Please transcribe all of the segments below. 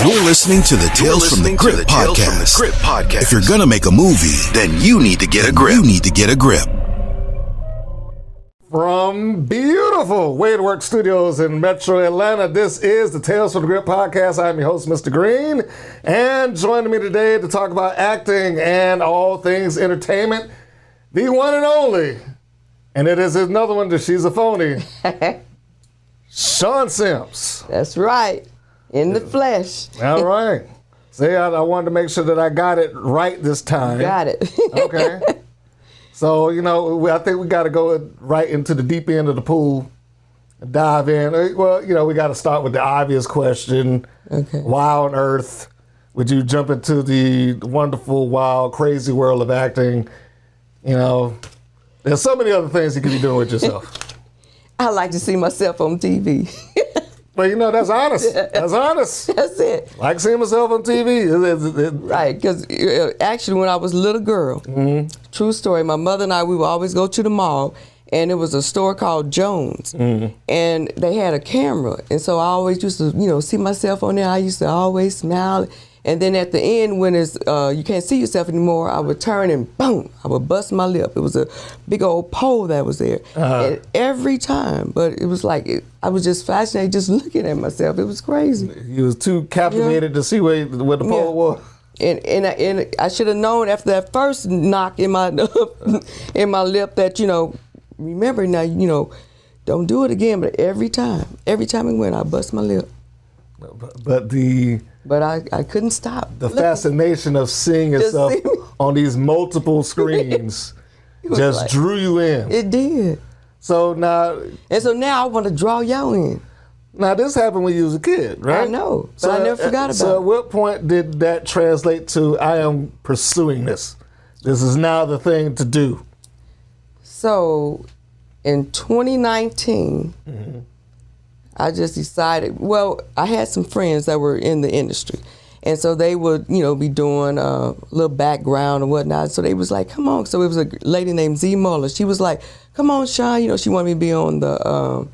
You're listening to the Tales from the Grip podcast. If you're gonna make a movie, then you need to get a grip. From beautiful WadeWorksStudios in Metro Atlanta, this is the Tales from the Grip podcast. I'm your host, Mr. Green, and joining me today to talk about acting and all things entertainment, the one and only, and it is another one that she's a phony, Shawn Sims. That's right, in the flesh. All right. See, I wanted to make sure that I got it right this time. Got it. Okay. So, I think we got to go right into the deep end of the pool and dive in. Well, we got to start with the obvious question. Okay. Why on earth would you jump into the wonderful, wild, crazy world of acting? There's so many other things you could be doing with yourself. I like to see myself on TV. But, that's honest. That's honest. That's it. Like seeing myself on TV. Right, because actually when I was a little girl, true story, my mother and I, we would always go to the mall, and it was a store called Jones, and they had a camera, and so I always used to, see myself on there. I used to always smile, and then at the end, when it's you can't see yourself anymore, I would turn and boom, I would bust my lip. It was a big old pole that was there, and every time. But it was like I was just fascinated just looking at myself. It was crazy. You was too captivated to see where the pole was. And I should have known after that first knock in my in my lip that remember now don't do it again. But every time it went, I bust my lip. But I couldn't stop. The fascination of seeing yourself on these multiple screens just drew you in. It did. So now I want to draw y'all in. Now this happened when you was a kid, right? I know, but I never forgot about it. So at what point did that translate to I am pursuing this? This is now the thing to do. So in 2019, I just decided, I had some friends that were in the industry. And so they would, be doing a little background and whatnot. So they was like, come on. So it was a lady named Z Muller. She was like, come on, Shawn. She wanted me to be on the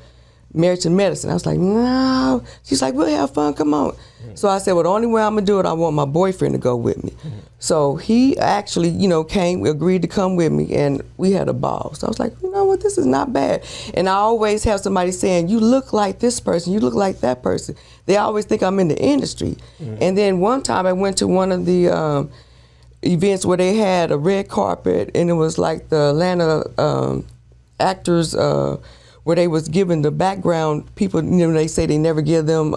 Marriage and Medicine. I was like, no. She's like, we'll have fun. Come on. So I said, well, the only way I'm going to do it, I want my boyfriend to go with me. So he actually, agreed to come with me, and we had a ball. So I was like, you know what, this is not bad. And I always have somebody saying, you look like this person, you look like that person. They always think I'm in the industry. And then one time I went to one of the events where they had a red carpet, and it was like the Atlanta actors where they was giving the background people, they say they never give them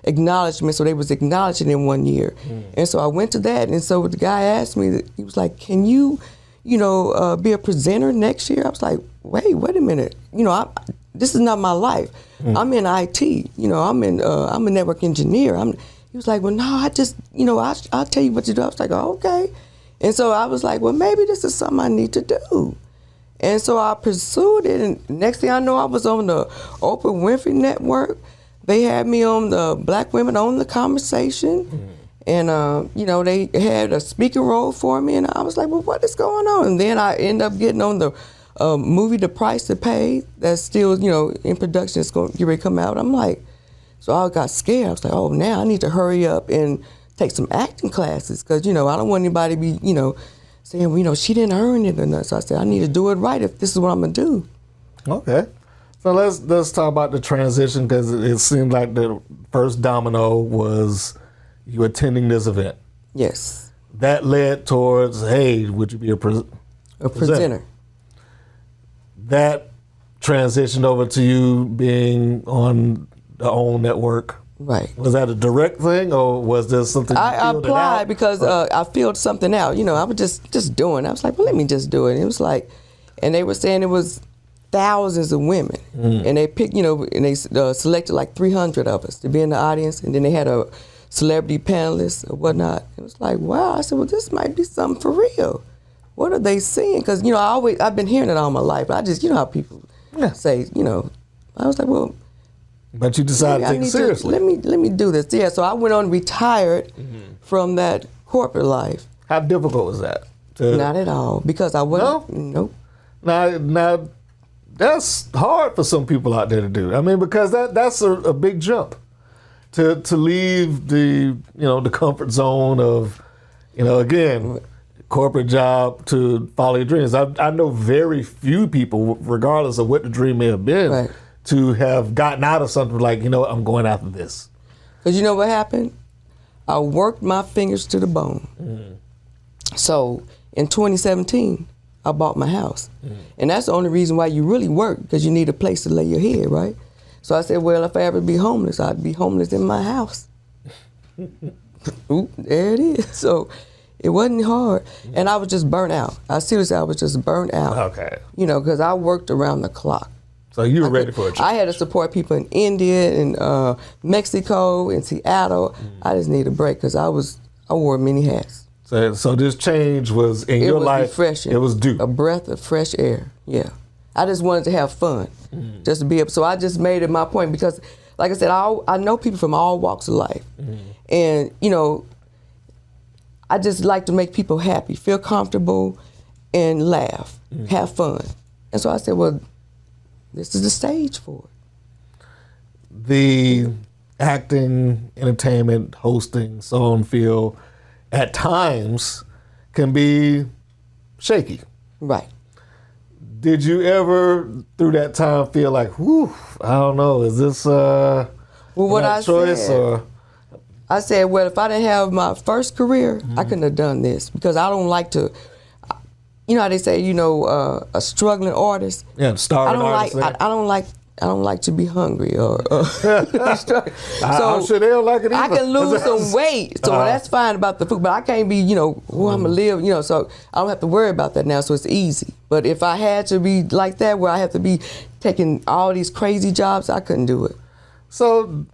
acknowledgement, so they was acknowledging him one year. And so I went to that, and so the guy asked me, he was like, can you, be a presenter next year? I was like, wait a minute. This is not my life. I'm in IT, I'm a network engineer. He was like, well, no, I just, I'll tell you what to do. I was like, oh, okay. And so I was like, well, maybe this is something I need to do. And so I pursued it, and next thing I know, I was on the Oprah Winfrey Network. They had me on the Black Women on the Conversation, and they had a speaking role for me, and I was like, well, what is going on? And then I ended up getting on the movie The Price to Pay that's still, in production. It's going to come out. I'm like, so I got scared. I was like, oh, now I need to hurry up and take some acting classes, because, I don't want anybody to be, saying, she didn't earn it or nothing. So I said, I need to do it right if this is what I'm going to do. Okay. So let's talk about the transition, because it seemed like the first domino was you attending this event. Yes. That led towards, hey, would you be a presenter? That transitioned over to you being on the OWN network. Right. Was that a direct thing, or was there something you I applied because I filled something out. I was just doing it. I was like, well, let me just do it. And it was like, and they were saying it was thousands of women, and they picked, and they selected like 300 of us to be in the audience, and then they had a celebrity panelist or whatnot. It was like, wow. I said, well, this might be something for real. What are they seeing? Because I've been hearing it all my life. I just, how people say, I was like, well. But you decided to take it seriously. Let me do this. Yeah. So I went on, retired from that corporate life. How difficult was that? Not at all, because I wasn't. No? Nope. Now, that's hard for some people out there to do. I mean, because that's a big jump to leave the comfort zone of, again, corporate job to follow your dreams. I know very few people, regardless of what the dream may have been, Right. to have gotten out of something like, I'm going after this. Because you know what happened? I worked my fingers to the bone. So in 2017, I bought my house. And that's the only reason why you really work, because you need a place to lay your head, right? So I said, well, if I ever be homeless, I'd be homeless in my house. Oop, there it is. So it wasn't hard. And I was just burnt out. I was just burnt out. Okay. Because I worked around the clock. So you were ready for a job. I had to support people in India and Mexico and Seattle. I just needed a break because I wore many hats. So this change was in your life. It was refreshing. It was due. A breath of fresh air. Yeah. I just wanted to have fun, just to be able. So I just made it my point because, like I said, I know people from all walks of life, and I just like to make people happy, feel comfortable, and laugh, have fun. And so I said, well, this is the stage for it. The acting, entertainment, hosting, so on feel at times can be shaky. Right. Did you ever, through that time, feel like, whew, I don't know, is this the right choice? I said, well, if I didn't have my first career, I couldn't have done this because I don't like to. You know how they say, a struggling artist. Yeah, starving artist. I don't like to be hungry or struggling. I'm sure they don't like it either. I can lose some weight, so that's fine about the food. But I can't be, I'm gonna live, so I don't have to worry about that now. So it's easy. But if I had to be like that, where I have to be taking all these crazy jobs, I couldn't do it. So,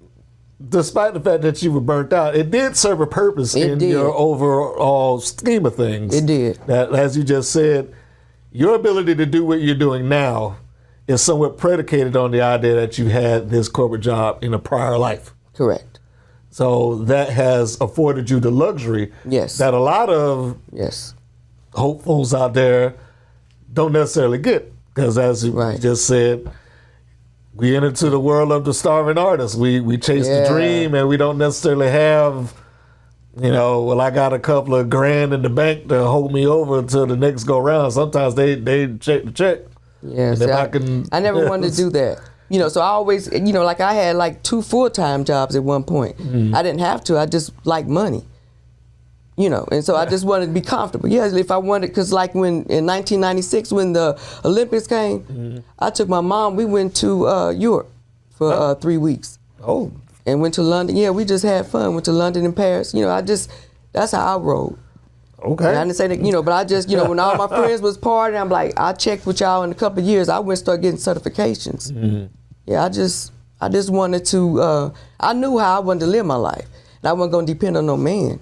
despite the fact that you were burnt out, it did serve a purpose in your overall scheme of things. It did. That, as you just said, your ability to do what you're doing now is somewhat predicated on the idea that you had this corporate job in a prior life. Correct. So that has afforded you the luxury that a lot of hopefuls out there don't necessarily get. Because as you just said, we enter into the world of the starving artist. We chase the dream and we don't necessarily have, I got a couple of grand in the bank to hold me over until the next go round. Sometimes they check the check. Yeah, see, I never wanted to do that. So I always, like I had like 2 full-time jobs at one point. I didn't have to. I just like money. And so I just wanted to be comfortable. Yeah, if I wanted, because like when in 1996 when the Olympics came, I took my mom. We went to Europe for 3 weeks. Oh. And went to London. Yeah, we just had fun. Went to London and Paris. That's how I rolled. Okay. And I didn't say that, but I just, when all my friends was partying, I'm like, I checked with y'all in a couple of years. I went and started getting certifications. Yeah, I just wanted to, I knew how I wanted to live my life. And I wasn't going to depend on no man.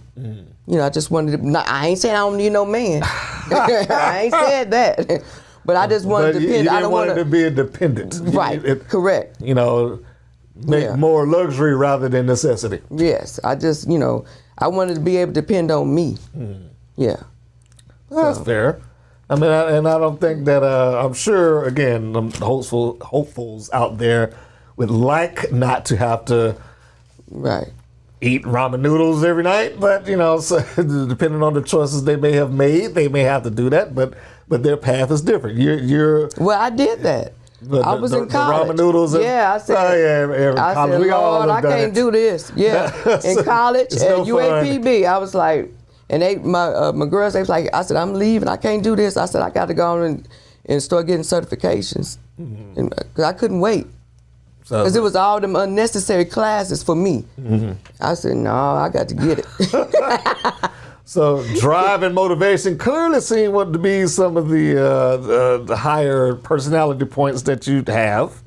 I just wanted to, I ain't saying I don't need no man. I ain't said that. But I just wanted to depend. I don't want to be independent. Right, correct. Make more luxury rather than necessity. Yes, I just, I wanted to be able to depend on me. Yeah. That's fair. I mean, and I don't think that, I'm sure, again, hopefuls out there would like not to have to eat ramen noodles every night, but, so, depending on the choices they may have made, they may have to do that, but their path is different. Well, I did that. I was in college. The ramen noodles. I said, I said, Lord, I can't do this. Yeah, in college at UAPB, I was like, and my girls, they was like, I said, I'm leaving. I can't do this. I said, I got to go on and start getting certifications, because I couldn't wait. Because it was all them unnecessary classes for me. I said, no, I got to get it. So drive and motivation clearly seem to be some of the higher personality points that you have.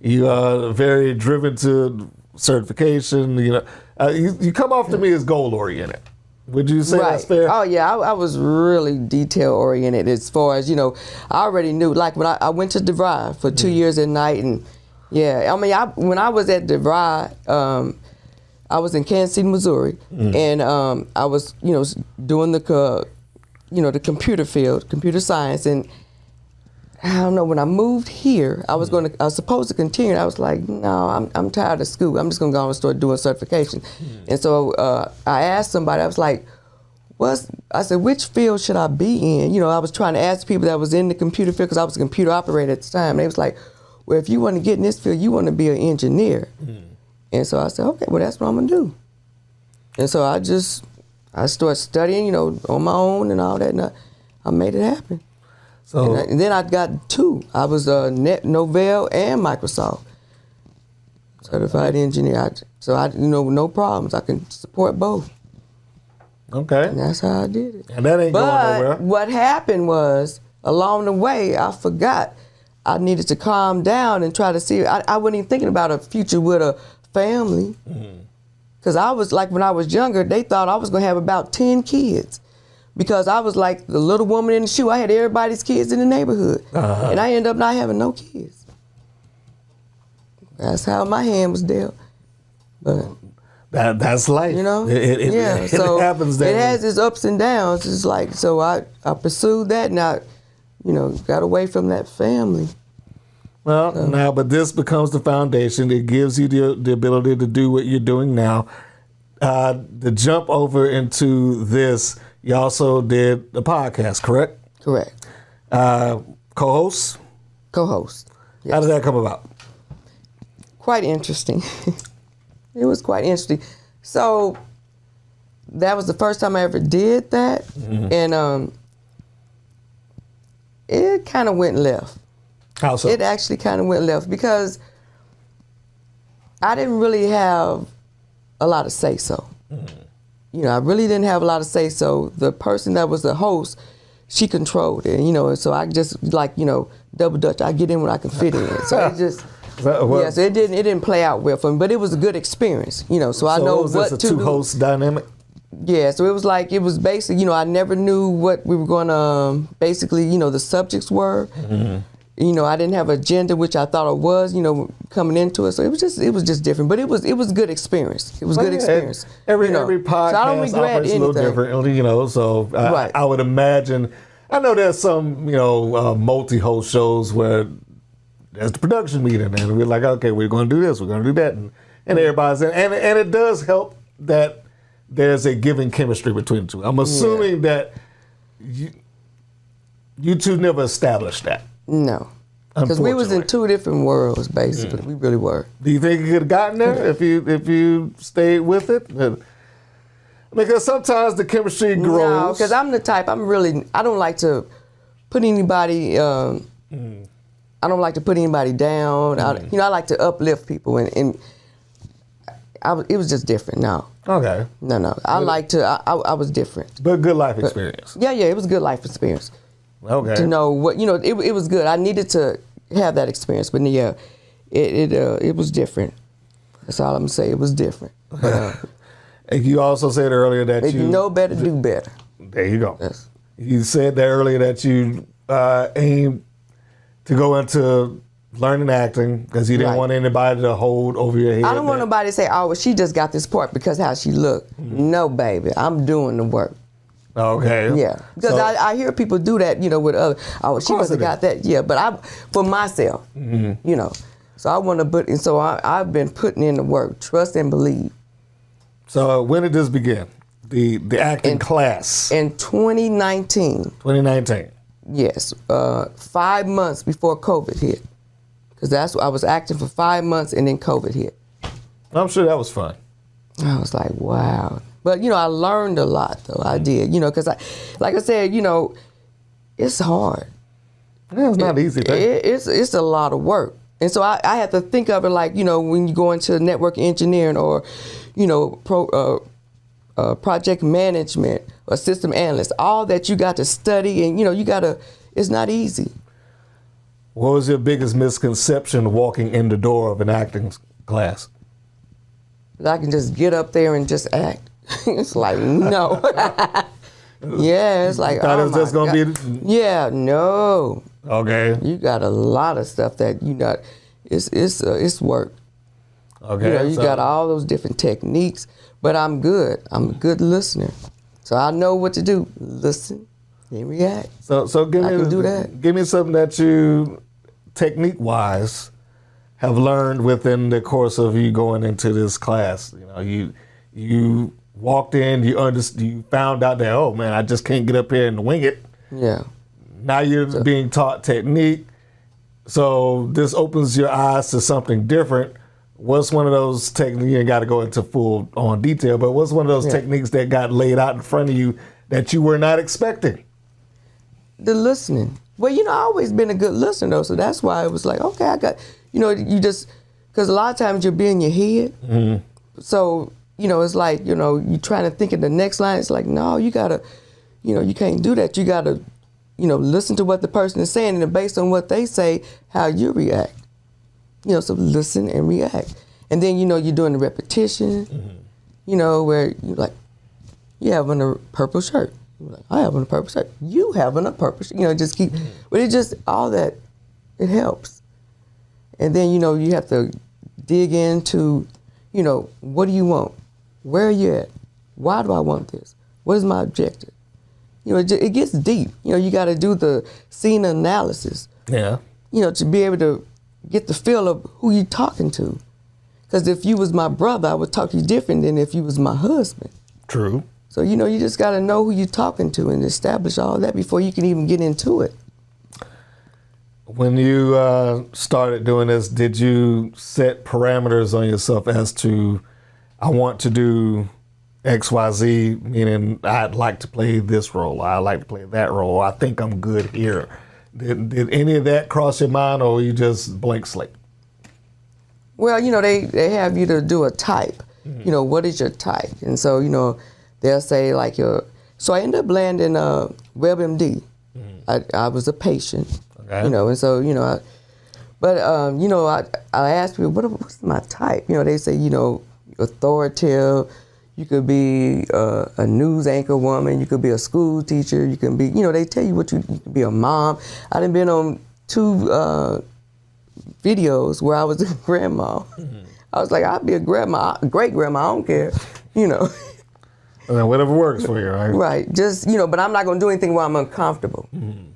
You are very driven to certification. You come off to me as goal oriented. Would you say that's fair? Oh yeah, I was really detail oriented as far as I already knew. Like when I went to DeVry for 2 years at night, and when I was at DeVry, I was in Kansas City, Missouri, and I was, doing the computer field, computer science, and I don't know, when I moved here, I was supposed to continue. I was like, no, I'm tired of school. I'm just gonna go and start doing certification. And so I asked somebody, I was like, I said, which field should I be in? You know, I was trying to ask people that was in the computer field because I was a computer operator at the time. And they was like, well, if you want to get in this field, you want to be an engineer. And so I said, okay, well, that's what I'm gonna do. And so I started studying, you know, on my own and all that, and I made it happen. So and then I got 2. I was Novell and Microsoft certified engineer. So I, you know, no problems. I can support both. Okay. And that's how I did it. And that ain't going nowhere. But what happened was, along the way, I forgot I needed to calm down and try to see. I wasn't even thinking about a future with a family. Because I was like, when I was younger, they thought I was going to have about 10 kids. Because I was like the little woman in the shoe. I had everybody's kids in the neighborhood. And I ended up not having no kids. That's how my hand was dealt. But that's life. you know, It so happens that it has its ups and downs. It's like, so I pursued that, and I, you know, got away from that family. Well, now, but this becomes the foundation. It gives you the ability to do what you're doing now. The jump over into this, you also did the podcast, correct? Correct. Co-host? Co-host. Yes. How did that come about? Quite interesting. It was quite interesting. So that was the first time I ever did that, and it kind of went left. How so? It actually kind of went left because I didn't really have a lot of say-so. You know, I really didn't have a lot of say-so. The person that was the host, she controlled it, you know, and so I just, like, you know, double dutch. I get in when I can fit in. So it just, so it didn't play out well for me, but it was a good experience, you know, so I know was this what a to do. two-host dynamic? Yeah, so it was basically, you know, I never knew what we were going to, basically, you know, the subjects were. You know, I didn't have an agenda, which I thought it was, you know, coming into it. So it was just different, but it was a good experience. It was good experience. Every so podcast I don't regret operates a little different, you know. So Right. I would imagine. I know there's some, you know, multi-host shows where there's the production meeting, and we're like, okay, we're going to do this, we're going to do that, and everybody's in, and it does help that there's a given chemistry between the two. I'm assuming that you two never established that. No. Because we was in two different worlds, basically. We really were. Do you think you could have gotten there if you stayed with it? Because sometimes the chemistry grows. No, because I'm the type, I don't like to put anybody, I don't like to put anybody down. I like to uplift people, and it was just different. No. Okay. No. I was different. But good life experience. Yeah, it was a good life experience. Okay. To know what, you know, it was good. I needed to have that experience, but yeah, it was different. That's all I'm gonna say. It was different. And you also said earlier that if you know better, do better. There you go. Yes. You said that earlier that you aim to go into learning acting because you didn't want anybody to hold over your head. I don't want nobody to say, "Oh, well, she just got this part because how she looked." No, baby, I'm doing the work. Okay. Yeah, because I hear people do that, you know, with other. Oh, she must have got that. Yeah, but for myself, you know, so I want to put, and so I've been putting in the work, trust and believe. So when did this begin? The acting class in 2019. 2019. Yes, 5 months before COVID hit, because I was acting for 5 months and then COVID hit. I'm sure that was fun. I was like, wow. But, you know, I learned a lot, though. I did, you know, because, like I said, you know, it's hard. Yeah, it's not easy. It's a lot of work. And so I had to think of it like, you know, when you go into network engineering or, you know, project management or system analyst, all that you got to study and, you know, it's not easy. What was your biggest misconception walking in the door of an acting class? That I can just get up there and just act. It's like, no. Yeah, it's like, thought it was just gonna be. Yeah, no. Okay. You got a lot of stuff that you got. It's work. Okay. You know, you got all those different techniques, but I'm good. I'm a good listener, so I know what to do. Listen, They react. So give me, I can do that. Give me something that you, technique-wise, have learned within the course of you going into this class. You know, you walked in, you found out that, oh man, I just can't get up here and wing it. Yeah. Now you're being taught technique. So this opens your eyes to something different. What's one of those techniques, you ain't got to go into full on detail, but what's one of those techniques that got laid out in front of you that you were not expecting? The listening. Well, you know, I've always been a good listener, though, so that's why it was like, okay, I got, you know, you just, because a lot of times you'll be in your head. Mm-hmm. So, you know, it's like, you know, you're trying to think of the next line. It's like, no, you got to, you know, you can't do that. You got to, you know, listen to what the person is saying, and then based on what they say, how you react. You know, so listen and react. And then, you know, you're doing the repetition, you know, where you're like, you have on a purple shirt. You're like, I have on a purple shirt. You have on a purple shirt. You know, just keep, but it just, all that, it helps. And then, you know, you have to dig into, you know, what do you want? Where are you at? Why do I want this? What is my objective? You know, it gets deep. You know, you got to do the scene analysis. Yeah. You know, to be able to get the feel of who you talking to. Because if you was my brother, I would talk to you different than if you was my husband. True. So, you know, you just got to know who you're talking to and establish all that before you can even get into it. When you started doing this, did you set parameters on yourself as to, I want to do X, Y, Z, meaning I'd like to play this role, I like to play that role, I think I'm good here. Did any of that cross your mind, or you just blank slate? Well, you know, they have you to do a type. Mm-hmm. You know, what is your type? And so, you know, they'll say like so I ended up landing WebMD. Mm-hmm. I was a patient, okay. You know, and so, you know, you know, I asked people, what's my type? You know, they say, you know, authoritative. You could be a news anchor woman. You could be a school teacher. You can be, you know, they tell you what you could be a mom. I done been on 2 videos where I was a grandma. Mm-hmm. I was like, I'll be a grandma, great grandma, I don't care, you know. And whatever works for you, right? Right, just, you know, but I'm not going to do anything while I'm uncomfortable. Mm-hmm.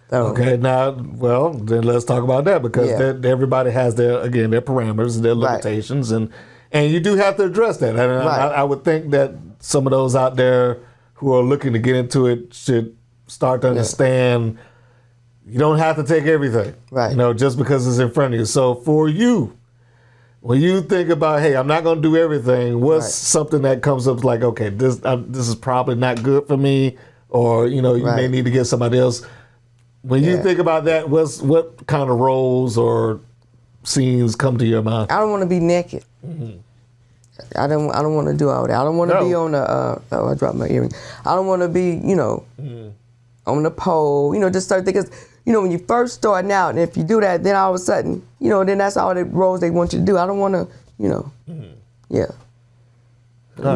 So, okay, now, well, then let's talk about that, because everybody has their parameters, their limitations, right. And you do have to address that. And right. I would think that some of those out there who are looking to get into it should start to understand you don't have to take everything, right? You know, just because it's in front of you. So for you, when you think about, hey, I'm not going to do everything, what's something that comes up like, okay, this is probably not good for me, or, you know, you may need to get somebody else. When you think about that, what kind of roles or scenes come to your mind? I don't want to be naked. Mm-hmm. I don't want to do all that. I don't want to be on the. I dropped my earring. I don't want to be, you know, on the pole. You know, just start thinking. You know, when you first starting out, and if you do that, then all of a sudden, you know, then that's all the roles they want you to do. I don't want to, you know,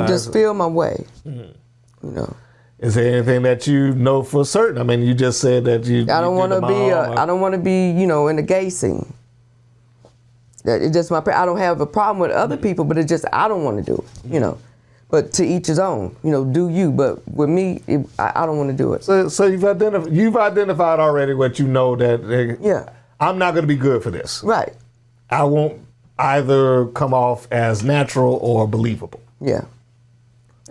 just feel my way. Mm-hmm. You know. Is there anything that you know for certain? I mean, you just said that you. I don't want to be. I don't want to be, you know, in the gay scene. It's just I don't have a problem with other people, but it's just I don't want to do it, you know. But to each his own, you know, do you. But with me, I don't want to do it. So you've identified already what you know that I'm not going to be good for this. Right. I won't either come off as natural or believable. Yeah.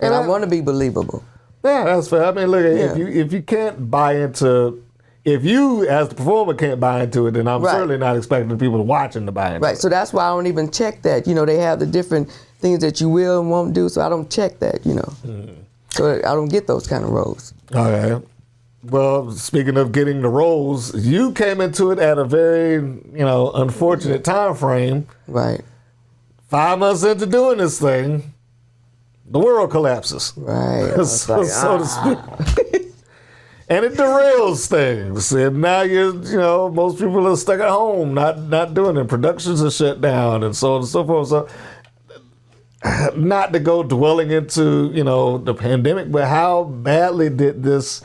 And I want to be believable. Yeah, that's fair. I mean, look, if you can't buy into. If you, as the performer, can't buy into it, then I'm certainly not expecting the people watching to buy into it. Right, so that's why I don't even check that. You know, they have the different things that you will and won't do, so I don't check that, you know. So I don't get those kind of roles. Okay. Well, speaking of getting the roles, you came into it at a very, you know, unfortunate time frame. Right. 5 months into doing this thing, the world collapses. Right. so to speak. And it derails things. And now most people are stuck at home, not doing it. Productions are shut down and so on and so forth. So not to go dwelling into, you know, the pandemic, but how badly did this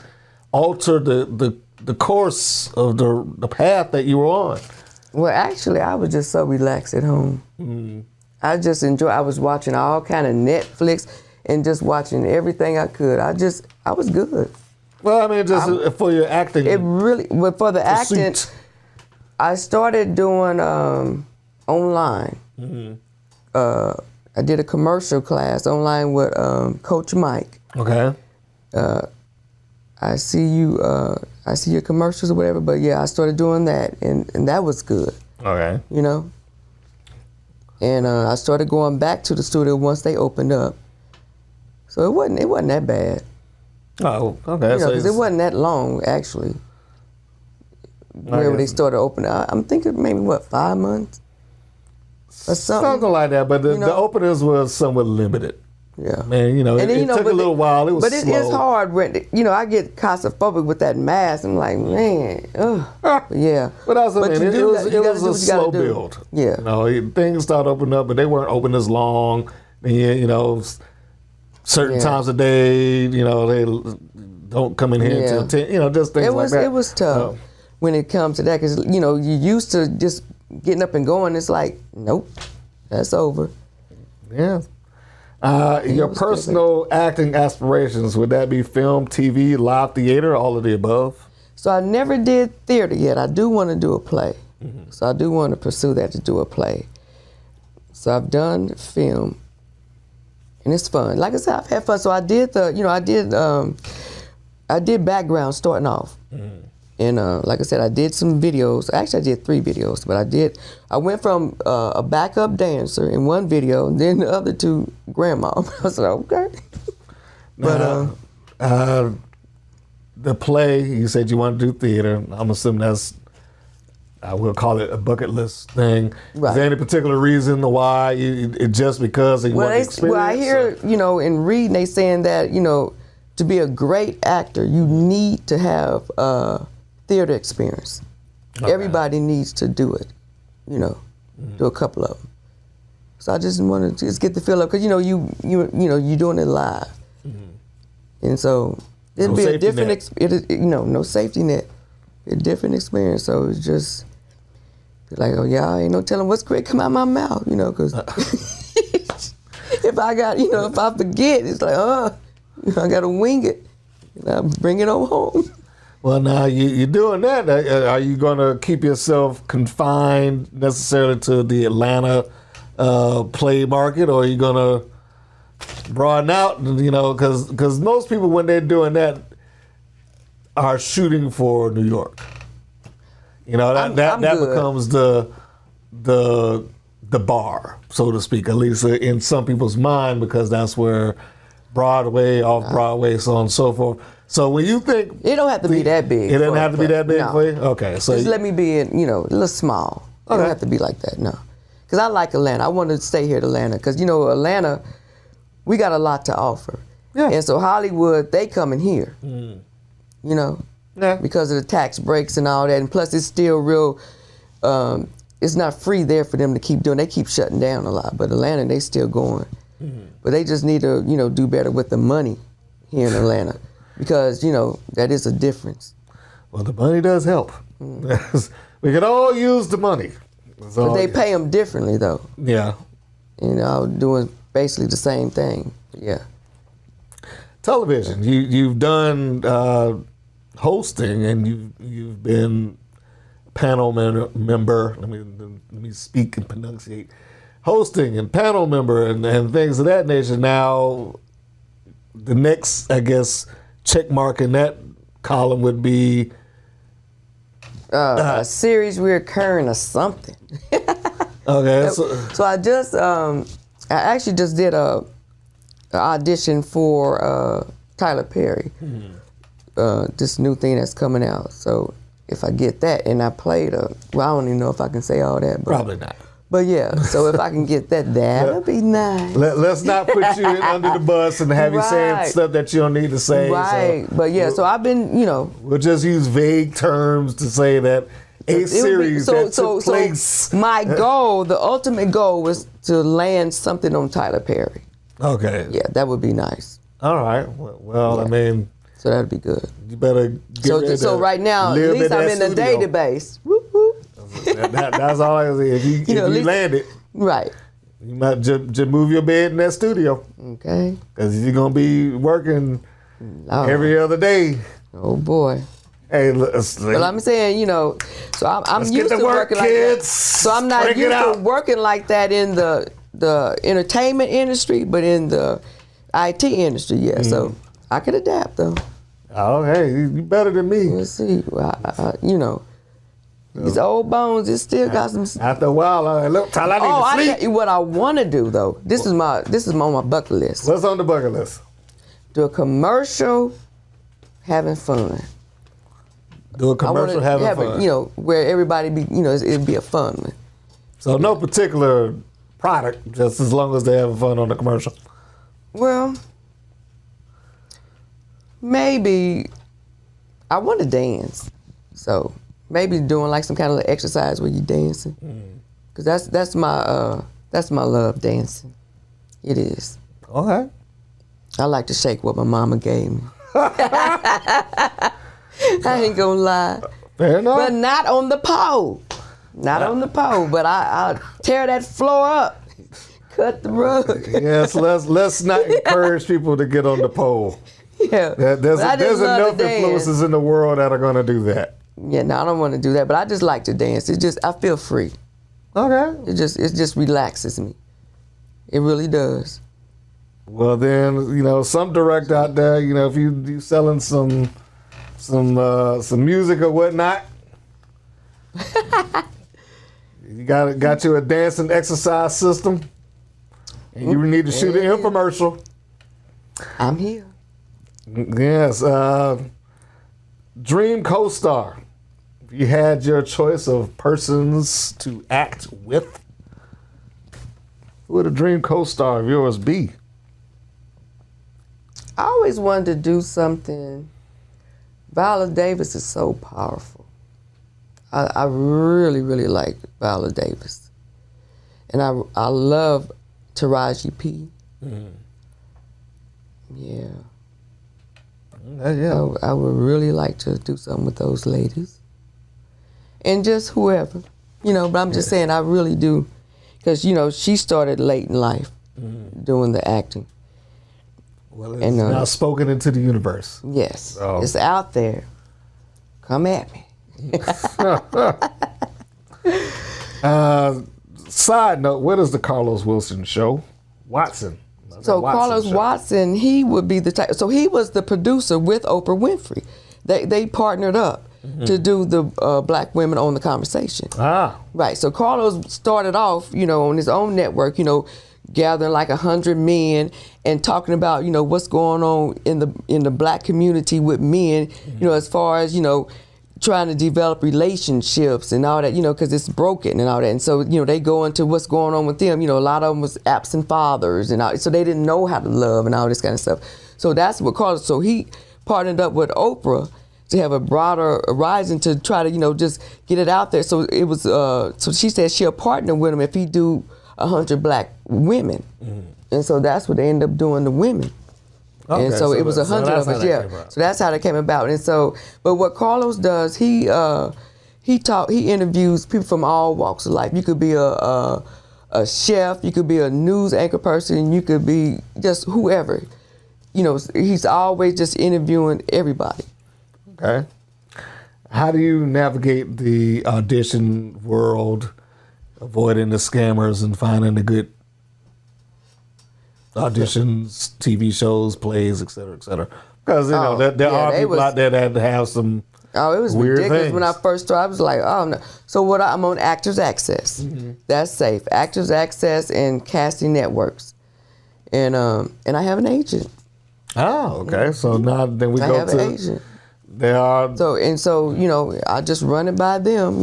alter the course of the path that you were on? Well, actually, I was just so relaxed at home. Mm. I just enjoyed. I was watching all kind of Netflix and just watching everything I could. I was good. Well, I mean, just for your acting. It really, but for the acting, I started doing online. Mm-hmm. I did a commercial class online with Coach Mike. Okay. I see your commercials or whatever, but yeah, I started doing that, and that was good. Okay. You know? And I started going back to the studio once they opened up. So it wasn't that bad. Oh, okay. You know, because it wasn't that long, actually. Whenever they started opening, I'm thinking maybe, 5 months? Or something like that, but the openers were somewhat limited. Yeah. Man, it took a little while. It was slow. But it's hard when, I get claustrophobic with that mask. I'm like, man, ugh. Yeah. But that's what I mean. It was a slow build. Yeah. Things started opening up, but they weren't open as long. And, certain times of day, they don't come in here until 10, just things like that. It was tough when it comes to that because, you're used to just getting up and going. It's like, nope, that's over. Yeah. Your personal acting aspirations, would that be film, TV, live theater, all of the above? So I never did theater yet. I do want to do a play. Mm-hmm. So I do want to pursue that, to do a play. So I've done film, and it's fun. Like I said, I've had fun. So I did I did background starting off. Mm-hmm. And like I said, I did some videos. Actually, I did 3 videos, but I went from a backup dancer in one video, and then the other 2 grandma. I was like, okay. But the play, you said you want to do theater. I'm assuming I will call it a bucket list thing. Right. Is there any particular reason why? It just because you want the experience? Well, I hear, in reading, they saying that, to be a great actor, you need to have theater experience. Okay. Everybody needs to do it, do a couple of them. So I just want to just get the feel of, because you're doing it live, and so it'll be a different, no safety net, a different experience. So it's just like, oh yeah, I ain't no telling what's great come out my mouth, because if I got, if I forget, it's like, I got to wing it, and I bring it on home. Well, now you're doing that. Are you going to keep yourself confined necessarily to the Atlanta play market, or are you going to broaden out? Because most people, when they're doing that, are shooting for New York. That becomes the bar, so to speak, at least in some people's mind, because that's where Broadway, off Broadway, so on and so forth. So when you think... It don't have to be that big. It doesn't have to be that big for you? Okay. So just let me be in, a little small. It don't have to be like that, no. Because I like Atlanta. I want to stay here in Atlanta. Because, Atlanta, we got a lot to offer. Yeah. And so Hollywood, they coming here. Because of the tax breaks and all that. And plus, it's still real... it's not free there for them to keep doing. They keep shutting down a lot. But Atlanta, they still going. Mm-hmm. But they just need to, do better with the money here in Atlanta. Because, that is a difference. Well, the money does help. We can all use the money. But they pay them differently, though. Yeah. Doing basically the same thing. Yeah. Television. You've done hosting, and you've been panel member. Let me speak and pronunciate. Hosting and panel member and things of that nature. Now, the next, I guess, check mark in that column would be a series reoccurring or something. Okay. So I actually just did a audition for Tyler Perry, this new thing that's coming out. So if I get that, and I played I don't even know if I can say all that. But, probably not. But yeah, so if I can get that'd be nice. Let's not put you under the bus and have you saying stuff that you don't need to say. Right, but yeah, so I've been, We'll just use vague terms to say that series that took place. So my goal, the ultimate goal, was to land something on Tyler Perry. Okay. Yeah, that would be nice. All right. Well, I mean. So that'd be good. You better get ready to so right now, at least I'm in the database. Whoop, whoop. That's all I say. If you land it, right, you might just move your bed in that studio. Okay. Because you're gonna be working every other day. Oh boy. Hey, But I'm saying, so I'm used to work, working kids. like that. So I'm not used to working like that in the entertainment industry, but in the IT industry, yeah. So I could adapt though. Oh, hey, you better than me. We'll see. These old bones, it still got some. After a while, I need to sleep. I tell you what I want to do though. This is on my bucket list. What's on the bucket list? Do a commercial, having fun. Do a commercial having fun. Where everybody be, it'd be a fun one. So no particular product, just as long as they're having fun on the commercial. Well, maybe I want to dance, so maybe doing like some kind of exercise where you're dancing, because that's my love, dancing. It is. Okay. I like to shake what my mama gave me. I ain't gonna lie. Fair enough. But not on the pole. Not on the pole, but I'll tear that floor up, cut the rug. Yes, let's not encourage people to get on the pole. Yeah. There's enough influences in the world that are going to do that. Yeah, no, I don't want to do that, but I just like to dance. I feel free. Okay. It just relaxes me. It really does. Well, then, some director out there, if you selling some music or whatnot, you got you a dancing exercise system, and you need to shoot an infomercial. I'm here. Yes. Dream CoStar. If you had your choice of persons to act with, who would a dream CoStar of yours be? I always wanted to do something. Viola Davis is so powerful. I really, really like Viola Davis. And I love Taraji P. Mm-hmm. Yeah. Yeah. I would really like to do something with those ladies. And just whoever, but I'm just saying I really do. Because, she started late in life doing the acting. Well, it's now spoken into the universe. Yes. So. It's out there. Come at me. Side note, what is the Carlos Wilson show? Watson. So Carlos Watson, he would be the type. So he was the producer with Oprah Winfrey. They partnered up to do the Black Women on the Conversation. Ah. Right. So Carlos started off, on his own network, gathering like 100 men and talking about, what's going on in the Black community with men, as far as, trying to develop relationships and all that, because it's broken and all that. And so, they go into what's going on with them. A lot of them was absent fathers and all, so they didn't know how to love and all this kind of stuff. So that's what Carlos, so he partnered up with Oprah to have a broader horizon to try to, just get it out there. So it was, so she said she'll partner with him if he do 100 Black women. And so that's what they ended up doing, the women. Okay, and so it was 100 of us, yeah. So that's how that came about. And so, but what Carlos does, he interviews people from all walks of life. You could be a chef, you could be a news anchor person, you could be just whoever. He's always just interviewing everybody. Okay. How do you navigate the audition world, avoiding the scammers and finding the good auditions, TV shows, plays, et cetera, et cetera? Because, there are people out there that have some it was weird ridiculous things. When I first started. I was like, oh, no. So I'm on Actors Access. That's safe. Actors Access and casting networks. And I have an agent. Oh, okay. So now then we I go have to... an agent. There are... So, I just run it by them,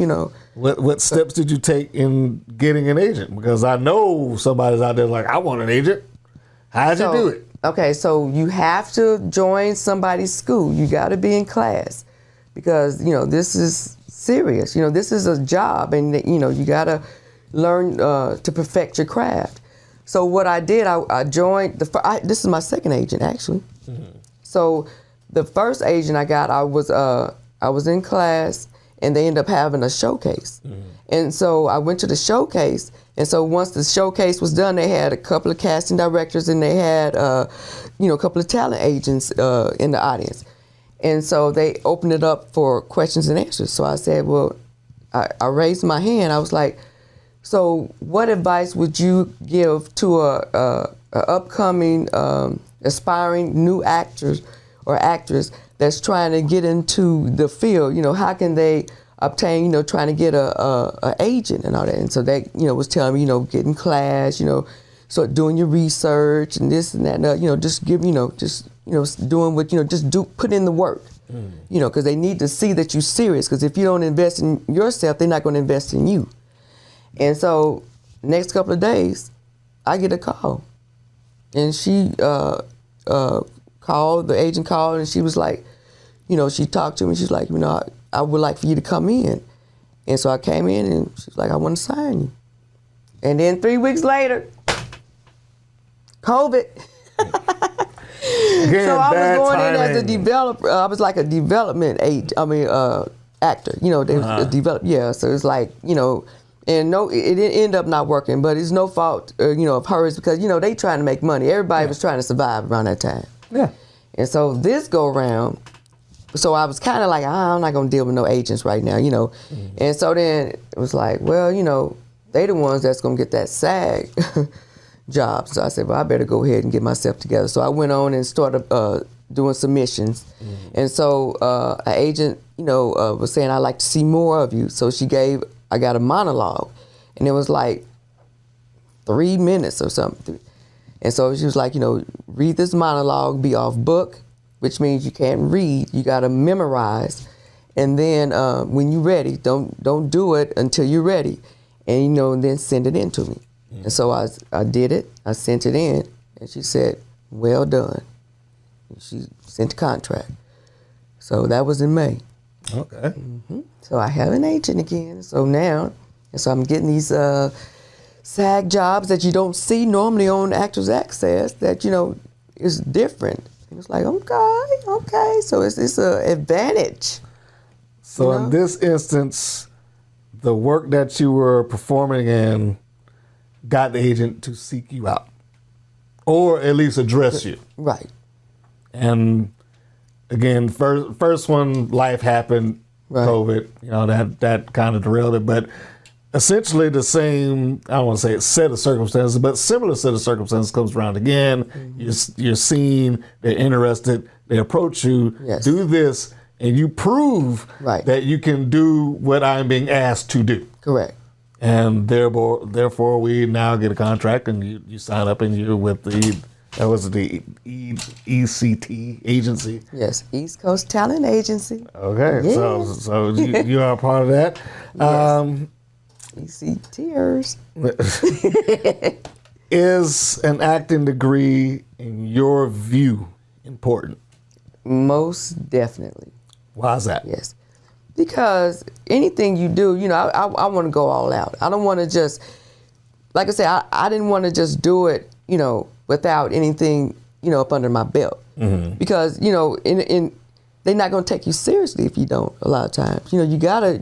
What steps did you take in getting an agent? Because I know somebody's out there like, I want an agent. How'd you do it? Okay, so you have to join somebody's school. You got to be in class because, this is serious. This is a job and, you got to learn to perfect your craft. So what I did, I joined, this is my second agent, actually. So the first agent I got, I was in class and they ended up having a showcase. And so I went to the showcase. And so once the showcase was done, they had a couple of casting directors and they had, a couple of talent agents in the audience. And so they opened it up for questions and answers. So I said, well, I raised my hand. I was like, so what advice would you give to a upcoming, aspiring new actor or actress that's trying to get into the field? How can they obtain, trying to get a agent and all that? And so they, was telling me, get in class, start doing your research and this and that, and, just give, doing what, put in the work, because they need to see that you're serious. Because if you don't invest in yourself, they're not going to invest in you. And so next couple of days, I get a call. And she called, the agent called, and she was like, she talked to me. She's like, I would like for you to come in. And so I came in, and she's like, I want to sign you. And then 3 weeks later, COVID. Again, so I was going timing. in as a developer. I was like a development actor. They develop. Yeah, so it's like, and no, it didn't end up not working, but it's no fault, of hers, because, they trying to make money. Everybody was trying to survive around that time. Yeah. And so this go around, so I was kind of like, I'm not going to deal with no agents right now, And so then it was like, well, they the ones that's going to get that SAG job. So I said, well, I better go ahead and get myself together. So I went on and started doing submissions. And so an agent, was saying, I'd like to see more of you. So I got a monologue, and it was like 3 minutes or something. And so she was like, read this monologue, be off book, which means you can't read, you got to memorize. And then when you're ready, don't do it until you're ready. And, then send it in to me. And so I did it, I sent it in, and she said, well done. And she sent the contract. So that was in May. Okay. So I have an agent again. So now, I'm getting these SAG jobs that you don't see normally on Actors Access that, is different. And it's like, okay. So it's an advantage. So in this instance, the work that you were performing in got the agent to seek you out, or at least address you. Right. And again, first one, life happened, right. COVID, that kind of derailed it. But essentially the same, I don't want to say set of circumstances, but similar set of circumstances comes around again. You're seen, they're interested, they approach you, yes. Do this, and you prove right. that you can do what I'm being asked to do. Correct. And therefore we now get a contract, and you sign up, and you're with the ECT Agency. Yes, East Coast Talent Agency. Okay, yes. so you are a part of that. Yes. ECTers. Is an acting degree, in your view, important? Most definitely. Why is that? Yes. Because anything you do, I want to go all out. I don't want to just, like I said, I didn't want to just do it, without anything, up under my belt. Mm-hmm. Because, they're not going to take you seriously if you don't, a lot of times. You got to,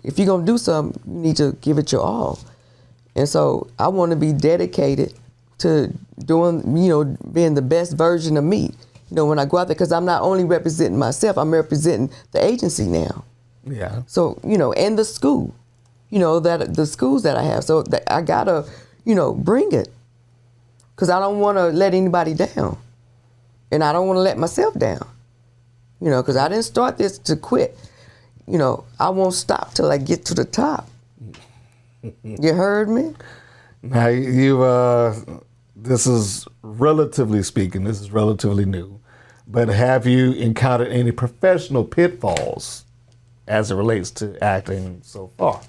if you're going to do something, you need to give it your all. And so I want to be dedicated to doing, being the best version of me, when I go out there, because I'm not only representing myself, I'm representing the agency now. Yeah. So, and the school, that the schools that I have. So that I got to, bring it, because I don't want to let anybody down. And I don't want to let myself down, because I didn't start this to quit. I won't stop till I get to the top. You heard me? Now, this is relatively speaking, this is relatively new, but have you encountered any professional pitfalls as it relates to acting so far?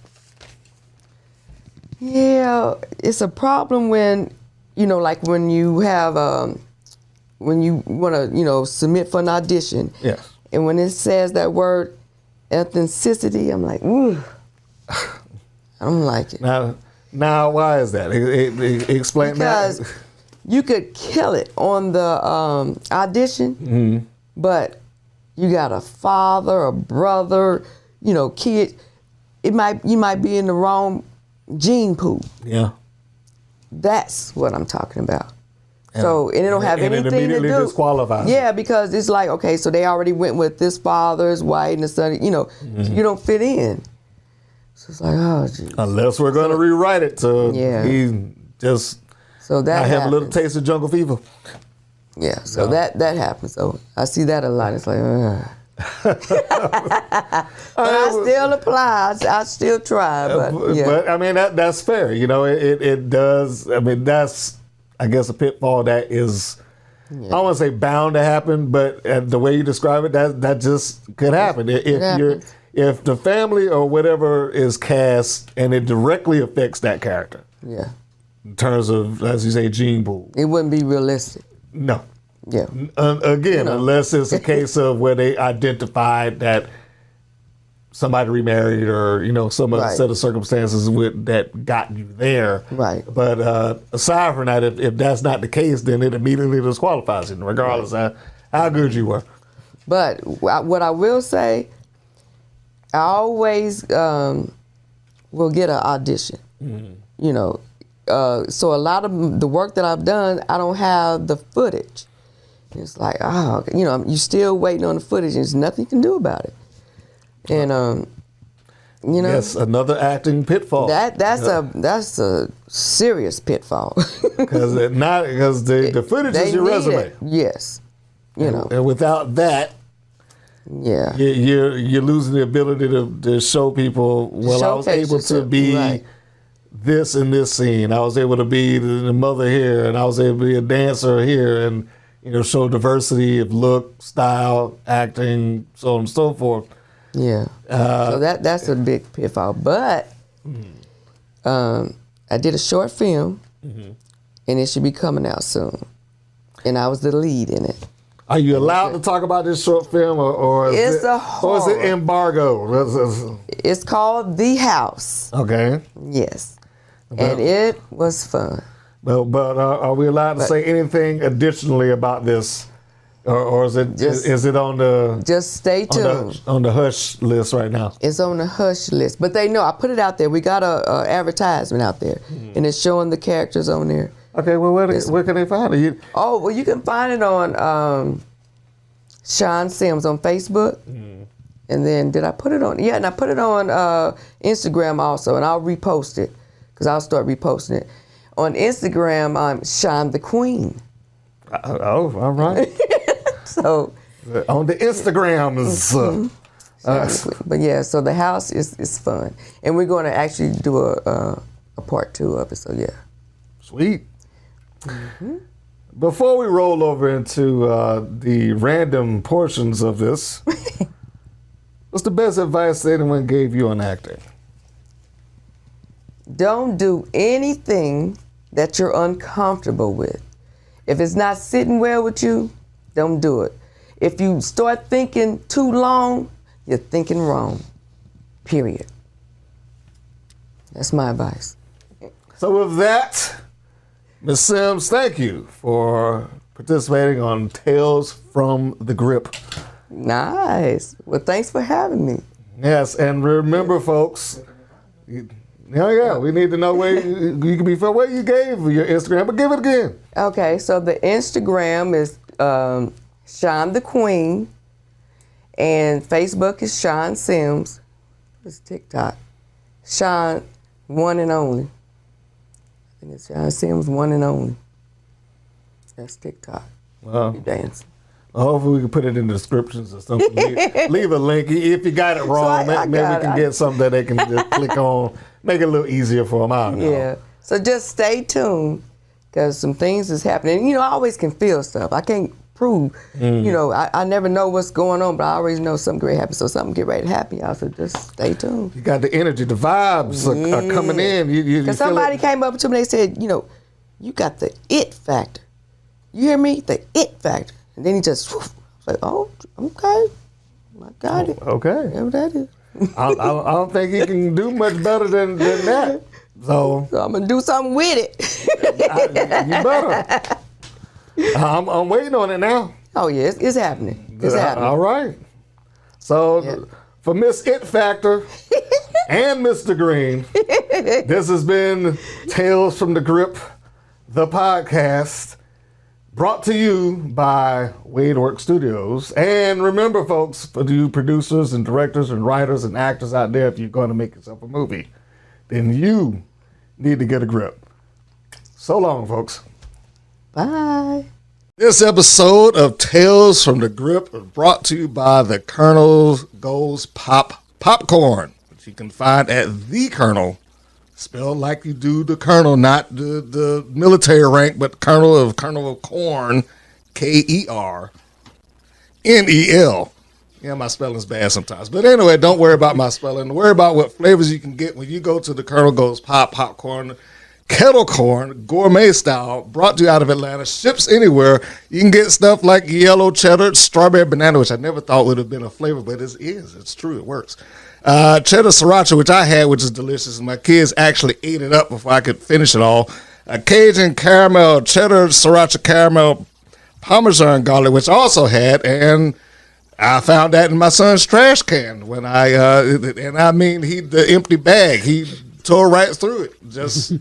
Yeah, it's a problem when, like when you have, when you want to, submit for an audition. Yes. And when it says that word, ethnicity, I'm like, ooh, I don't like it. Now, why is that? Explain that. Because you could kill it on the audition, mm-hmm. but you got a father, a brother, kid. You might be in the wrong gene pool. Yeah. That's what I'm talking about. So, and it don't have anything it immediately to do. disqualifies. Yeah, because it's like, okay, so they already went with this father, his white, and the son, you don't fit in. So it's like, oh, geez. Unless we're going to rewrite it to he just so that I have a little happens. taste of jungle fever. Yeah, so that happens. So I see that a lot. It's like, but I still apply. I still try. But, yeah. But I mean, that's fair. It does. I mean, that's, I guess, a pitfall that is, I don't want to say bound to happen, but the way you describe it, that just could happen. If the family or whatever is cast and it directly affects that character. Yeah. In terms of, as you say, gene pool. It wouldn't be realistic. No. Yeah. Again, unless it's a case of where they identified that somebody remarried or, some other set of circumstances that got you there. Right. But aside from that, if that's not the case, then it immediately disqualifies you, regardless of how good you were. But what I will say, I always will get an audition. Mm-hmm. So a lot of the work that I've done, I don't have the footage. It's like, you're still waiting on the footage, and there's nothing you can do about it. And yes, another acting pitfall. That's a serious pitfall. Because the footage is your resume. It. Yes, and without that, yeah, you're losing the ability to show people. Well, I was able to be this in this scene. I was able to be the mother here, and I was able to be a dancer here, and show diversity of look, style, acting, so on and so forth. Yeah. So that's a big pitfall. But I did a short film, and it should be coming out soon. And I was the lead in it. Are you allowed to talk about this short film, or is it embargo? It's called The House. Okay. Yes. And it was fun. But are we allowed to say anything additionally about this, or is it on the just stay tuned on the hush list right now? It's on the hush list, but they know I put it out there. We got a advertisement out there, and it's showing the characters on there. Okay, well, where can they find it? You can find it on Shawn Sims on Facebook, and then did I put it on? Yeah, and I put it on Instagram also, and I'll repost it because I'll start reposting it. On Instagram, I'm Shawn the Queen. Oh, all right. So on the Instagrams. But yeah, so the house is fun, and we're going to actually do a part 2 of it. So yeah. Sweet. Mm-hmm. Before we roll over into the random portions of this, what's the best advice that anyone gave you on acting? Don't do anything that you're uncomfortable with. If it's not sitting well with you, don't do it. If you start thinking too long, you're thinking wrong. Period. That's my advice. So with that, Ms. Sims, thank you for participating on Tales from the Grip. Nice. Well, thanks for having me. Yes, and remember, folks, we need to know where you can be found. Where you gave your Instagram, but give it again. Okay, so the Instagram is Shawn the Queen, and Facebook is Shawn Sims. What's TikTok? Shawn, one and only. I think it's Shawn Sims, one and only. That's TikTok. Wow. You dancing. Hopefully we can put it in the descriptions or something. Leave a link. If you got it wrong, maybe we can get something that they can just click on. Make it a little easier for them. I don't know. Yeah. So just stay tuned because some things is happening. I always can feel stuff. I can't prove. I never know what's going on, but I always know something great happens. So something get ready to happen, y'all. So just stay tuned. You got the energy. The vibes are coming in. Because somebody came up to me and they said, you got the it factor. You hear me? The it factor. And then he just, I was like, oh, okay. I got it. Okay. Whatever that is. I don't think he can do much better than that. So I'm going to do something with it. You better. I'm waiting on it now. Oh, yeah, it's happening. It's happening. All right. So for Miss It Factor and Mr. Green, this has been Tales from the Grip, the podcast. Brought to you by WadeWorksStudios. And remember, folks, for you producers and directors and writers and actors out there, if you're going to make yourself a movie, then you need to get a grip. So long, folks. Bye. This episode of Tales from the Grip is brought to you by the Colonel Goes Pop Popcorn, which you can find at The Colonel, spelled like you do the Colonel, not the military rank, but Colonel of Corn, Kernel. Yeah, my spelling's bad sometimes. But anyway, don't worry about my spelling. Worry about what flavors you can get when you go to the Colonel Goes Popcorn. Kettle corn, gourmet style, brought to you out of Atlanta, ships anywhere. You can get stuff like yellow cheddar, strawberry banana, which I never thought would have been a flavor, but it is. It's true. It works. Cheddar sriracha, which I had, which is delicious. My kids actually ate it up before I could finish it all. Cajun caramel, cheddar sriracha caramel, Parmesan garlic, which I also had, and I found that in my son's trash can when the empty bag, he tore right through it. Just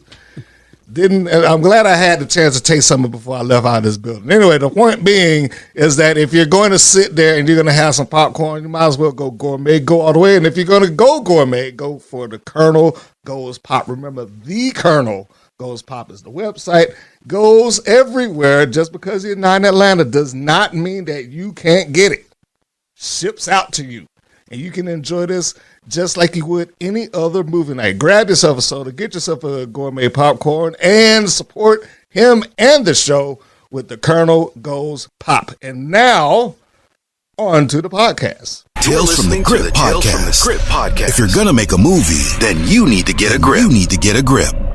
I'm glad I had the chance to taste some of it before I left out of this building. Anyway, the point being is that if you're going to sit there and you're going to have some popcorn, you might as well go gourmet, go all the way. And if you're going to go gourmet, go for the Colonel Goes Pop. Remember, the Colonel Goes Pop is the website. Goes everywhere. Just because you're not in Atlanta does not mean that you can't get it. Ships out to you. And you can enjoy this just like you would any other movie night. Grab yourself a soda, get yourself a gourmet popcorn, and support him and the show with the Colonel Goes Pop. And now, on to the podcast. Tales from the Grip Podcast. If you're going to make a movie, then you need to get a grip.